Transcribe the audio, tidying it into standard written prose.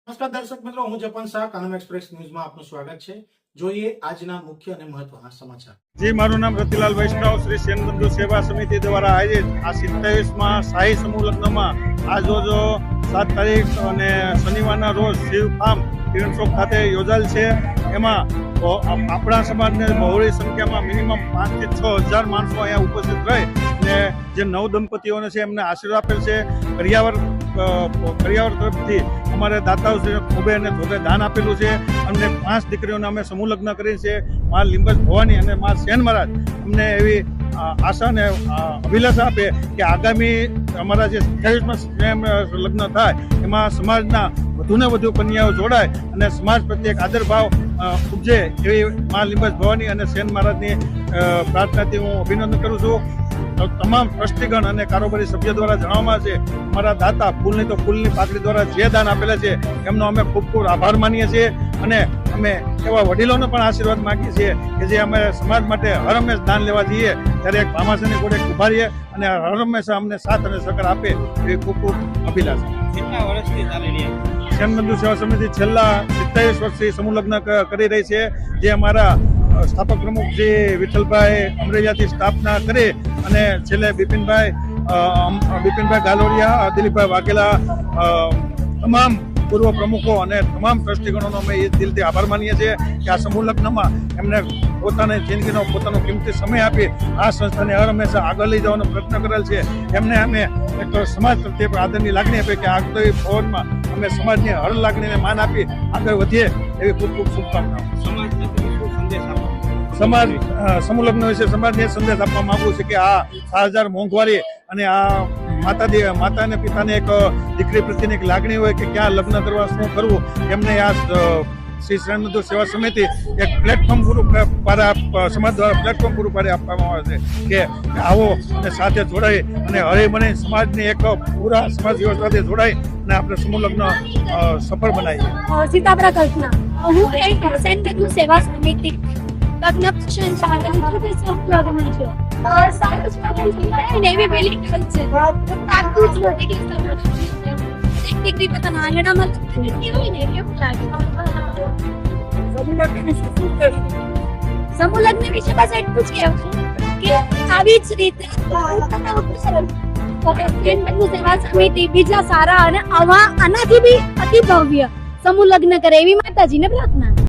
નમસ્કાર દર્શક મિત્રો, હું જપન શાહ, કાનમ એક્સપ્રેસ ન્યૂઝમાં આપનું સ્વાગત છે। જોઈએ આજના મુખ્ય અને મહત્વના સમાચાર। જી, મારું નામ રતિલાલ વૈષ્ણવ, શ્રી સેન બંધુ સેવા સમિતિ દ્વારા આયોજિત આ 27માં શાહી સમૂહ લગ્નમાં આજરોજ 7 તારીખ અને શનિવારના રોજ શિવ ફાર્મ કિરણ ચોક ખાતે યોજાયેલ છે। એમાં આપણા સમાજને બહોળી સંખ્યામાં મિનિમમ 5 થી 6 હજાર માણસો અહીંયા ઉપસ્થિત રહે અને જે નવ દંપતીઓને છે એમને આશીર્વાદ આપેલ છે। કરિયાવર તરફથી અમારે દાતાઓશ્રીને ખૂબે અને થોડે દાન આપેલું છે। અમને 5 દીકરીઓને અમે સમૂહ લગ્ન કરી છે। મા લીંબજ ભવાની અને મા સેન મહારાજ અમને એવી આશા અને અભિલાષા આપે કે આગામી અમારા જે 27માં લગ્ન થાય એમાં સમાજના વધુને વધુ કન્યાઓ જોડાય અને સમાજ પ્રત્યે એક આદરભાવ ઉપજે એવી મા લીંબજ ભવાની અને સેન મહારાજની પ્રાર્થનાથી હું અભિનંદન કરું છું। તમામ ટ્રસ્ટીગણ અને કારોબારી સભ્ય દ્વારા જણાવવામાં છે અમારા દાતા ફૂલની તો ફૂલની પાકડી દ્વારા જે દાન આપેલા છે એમનો અમે ખૂબ ખૂબ આભાર માનીએ છીએ અને અમે એવા વડીલોનો પણ આશીર્વાદ માગીએ છીએ કે જે અમે સમાજ માટે હર હંમેશ દાન લેવા જઈએ ત્યારે એક ભામાસની ઘોડે ઉભા રહીએ અને હર હંમેશા અમને સાથ અને સહકાર આપે એવી ખૂબ ખૂબ અભિલાષા। કેટલા વર્ષથી ચાલી રહ્યા સેન બંધુ સેવા સમિતિ છેલ્લા 27 વર્ષથી સમૂહ લગ્ન કરી રહી છે। જે અમારા સ્થાપક પ્રમુખ જે વિઠ્ઠલભાઈ અમરેલિયાથી સ્થાપના કરી અને છેલ્લે બિપિનભાઈ ગાલોડિયા, દિલીપભાઈ વાઘેલા, તમામ પૂર્વ પ્રમુખો અને તમામ ટ્રસ્ટીગણોનો અમે એ દિલથી આભાર માનીએ છીએ કે આ સમૂહ લગ્નમાં એમને પોતાની જિંદગીનો પોતાનો કિંમતી સમય આપી આ સંસ્થાને હર હંમેશા આગળ લઈ જવાનો પ્રયત્ન કરેલ છે। એમને અમે એક સમાજ પ્રત્યે પણ આદરની લાગણી આપી કે આગળ ભવનમાં અમે સમાજની હર લાગણીને માન આપી આગળ વધીએ એવી ખૂબ ખૂબ શુભકામનાઓ। સમાજ સમૂહ લગ્ન વિશે સમાજને સંદેશ આપવા માંગુ છું કે આ 6000 મોંઘવારી અને આ માતા અને પિતાને એક દીકરી પ્રત્યેની એક લાગણી હોય કે ક્યાં લગ્ન કરવા, શું કરવું, એમને આ શ્રી સેન બંધુ સેવા સમિતિ એક પ્લેટફોર્મ સમાજ દ્વારા પ્લેટફોર્મ પૂરું પાડી આપવામાં આવે છે કે આવો અને સાથે જોડાઈ અને હળી મળી સમાજની એક પૂરા સમાજ વ્યવસ્થાથી જોડાઈ અને આપણે સમૂહ લગ્ન સફળ બનાવીએ। સીતાબરા કલ્પના, હું એક સેન બંધુ સેવા સમિતિ લગ્ન પ્રસંગ ચાલુ છે લગ્ન છે और सारे स्टूडेंट्स ने भी बेली कर છે તાકુ જ નથી કે એક ડિગ્રી પતા નાંગડા માં કે હોય ને કેવું લાગે સમૂહ લગ્ન વિશે બસ એટલું જ કહેવું કે આવી જ રીતે સેન બંધુ સેવા સમિતિ બીજા સારા અને આનાથી બી અતિ ભવ્ય સમૂહ લગ્ન કરે એવી માતાજીને પ્રાર્થના।